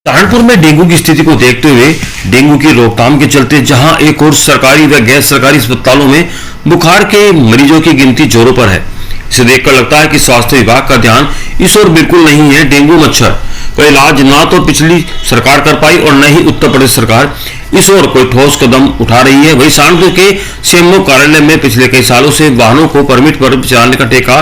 सहारनपुर में डेंगू की स्थिति को देखते हुए डेंगू की रोकथाम के चलते जहां एक और सरकारी व गैर सरकारी अस्पतालों में बुखार के मरीजों की गिनती जोरों पर है। इसे देखकर लगता है कि स्वास्थ्य विभाग का ध्यान इस ओर बिल्कुल नहीं है। डेंगू मच्छर का इलाज ना तो पिछली सरकार कर पाई और न ही उत्तर प्रदेश सरकार इस ओर कोई ठोस कदम उठा रही है। वहीं सहारनपुर के सीएमओ कार्यालय में पिछले कई सालों से वाहनों को परमिट पर चलाने का ठेका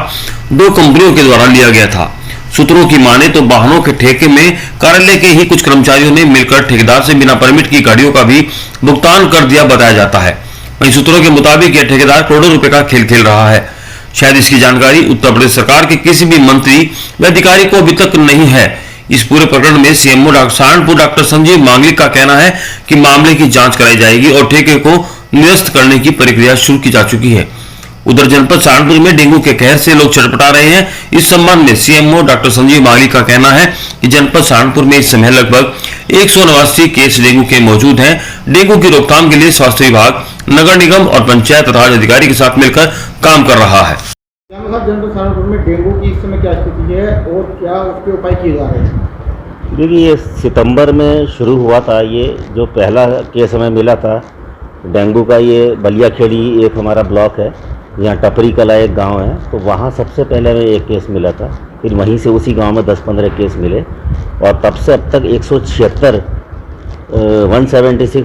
2 कंपनियों के द्वारा लिया गया था। सूत्रों की माने तो वाहनों के ठेके में कार्यालय के ही कुछ कर्मचारियों ने मिलकर ठेकेदार से बिना परमिट की गाड़ियों का भी भुगतान कर दिया बताया जाता है। वहीं सूत्रों के मुताबिक यह ठेकेदार करोड़ों रुपए का खेल खेल रहा है। शायद इसकी जानकारी उत्तर प्रदेश सरकार के किसी भी मंत्री व अधिकारी को अभी तक नहीं है। इस पूरे प्रकरण में सीएमओ सहारनपुर डॉक्टर संजीव मांगलिक का कहना है कि मामले की जांच कराई जाएगी और ठेके को निरस्त करने की प्रक्रिया शुरू की जा चुकी है। उधर जनपद सहारनपुर में डेंगू के कहर से लोग छटपटा रहे हैं। इस संबंध में सीएमओ डॉक्टर संजीव मांगलिक का कहना है कि जनपद सहारनपुर में इस समय लगभग 189 केस डेंगू के मौजूद हैं। डेंगू की रोकथाम के लिए स्वास्थ्य विभाग, नगर निगम और पंचायत राज अधिकारी के साथ मिलकर काम कर रहा है। जनपद सहारनपुर में डेंगू की इस समय क्या स्थिति है और क्या उसके उपाय किए जा रहे हैं? देखिए, ये सितंबर में शुरू हुआ था। ये जो पहला केस हमें मिला था डेंगू का, ये बलियाखेड़ी एक हमारा ब्लॉक है, यहाँ टपरी कला एक गांव है, तो वहाँ सबसे पहले हमें एक केस मिला था। फिर वहीं से उसी गांव में 10-15 केस मिले और तब से अब तक 176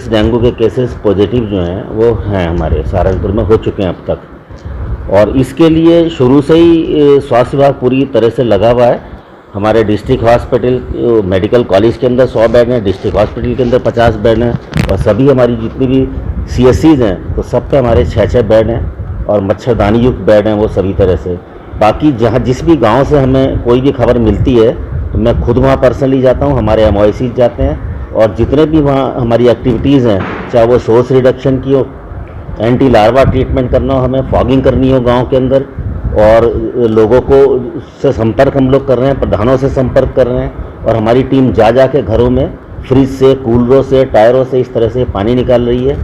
डेंगू के केसेस पॉजिटिव जो हैं वो हैं हमारे सहारनपुर में हो चुके हैं अब तक। और इसके लिए शुरू से ही स्वास्थ्य विभाग पूरी तरह से लगा हुआ है। हमारे डिस्ट्रिक्ट हॉस्पिटल मेडिकल कॉलेज के अंदर 100 बेड हैं, डिस्ट्रिक्ट हॉस्पिटल के अंदर 50 बेड हैं और सभी हमारी जितनी भी CSCs हैं तो सब पे हमारे 6-6 बेड हैं और मच्छरदानी युक्त बेड हैं वो सभी तरह से। बाकी जहाँ जिस भी गांव से हमें कोई भी खबर मिलती है तो मैं खुद वहाँ पर्सनली जाता हूँ, हमारे MOICs जाते हैं और जितने भी वहाँ हमारी एक्टिविटीज़ हैं, चाहे वो सोर्स रिडक्शन की हो, एंटी लार्वा ट्रीटमेंट करना हो, हमें फॉगिंग करनी हो गांव के अंदर, और लोगों को से संपर्क हम लोग कर रहे हैं, प्रधानों से संपर्क कर रहे हैं और हमारी टीम जा के घरों में फ्रिज से, कूलरों से, टायरों से इस तरह से पानी निकाल रही है।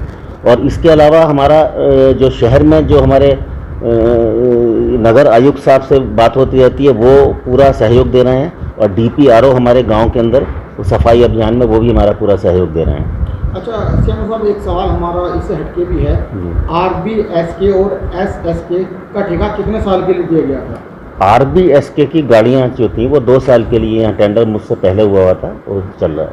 और इसके अलावा हमारा जो शहर में जो हमारे नगर आयुक्त साहब से बात होती रहती है वो पूरा सहयोग दे रहे हैं और DPRO हमारे गांव के अंदर सफाई अभियान में वो भी हमारा पूरा सहयोग दे रहे हैं। अच्छा सीएम साहब, एक सवाल हमारा इससे हटके भी है, RBSK और SSK का ठेका कितने साल के लिए दिया गया था? RBSK की गाड़ियाँ जो थी वो 2 साल के लिए, यहाँ टेंडर मुझसे पहले हुआ था, वो चल रहा है।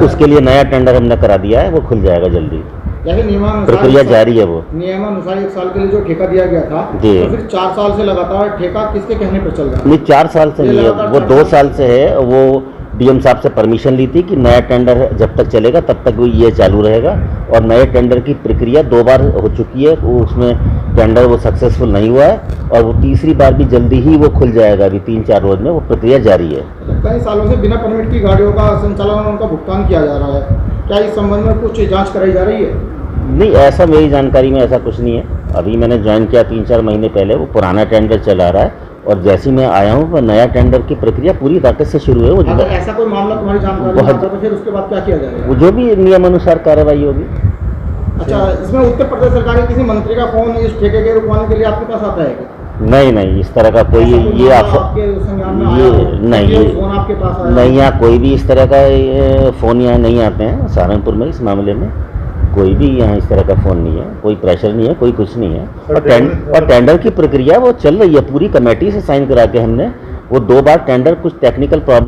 उसके लिए नया टेंडर हमने करा दिया है, वो खुल जाएगा जल्दी। प्रक्रिया जारी है। वो नियमानुसार 1 साल के लिए जो ठेका दिया गया था तो फिर 4 साल से लगातार ठेका किसके कहने पर चल रहा है? नहीं, 4 साल से नहीं है, वो 2 साल से है। वो DM साहब से परमिशन ली थी कि नया टेंडर जब तक चलेगा तब तक ये चालू रहेगा और नए टेंडर की प्रक्रिया 2 बार हो चुकी है। वो उसमें टेंडर वो सक्सेसफुल नहीं हुआ है और वो तीसरी बार भी जल्दी ही वो खुल जाएगा। अभी 3-4 रोज में वो प्रक्रिया जारी है। कई सालों से बिना परमिट की गाड़ियों का संचालन, उनका भुगतान किया जा रहा है, क्या इस संबंध में कुछ जाँच कराई जा रही है? नहीं, ऐसा मेरी जानकारी में ऐसा कुछ नहीं है। अभी मैंने ज्वाइन किया 3-4 महीने पहले, वो पुराना टेंडर चला रहा है और जैसे मैं आया हूँ वो नया टेंडर की प्रक्रिया पूरी ताकत से शुरू है। वो अगर ऐसा कोई मामला तुम्हारी जानकारी में आता है तो फिर उसके बाद क्या किया जाएगा? वो जो भी नियमानुसार कार्रवाई होगी। अच्छा, इसमें उत्तर प्रदेश सरकार के किसी मंत्री का फोन इस ठेके के रुकवाने के लिए आपके पास आता है क्या? नहीं, इस तरह का कोई नहीं, यहाँ कोई भी इस तरह का फ़ोन यहाँ नहीं आते हैं सहारनपुर में। इस मामले में कोई भी यहाँ इस तरह का फ़ोन नहीं है, कोई प्रेशर नहीं है, कोई कुछ नहीं है। और टेंडर की प्रक्रिया वो चल रही है, पूरी कमेटी से साइन करा के हमने वो 2 बार टेंडर कुछ टेक्निकल प्रॉब्लम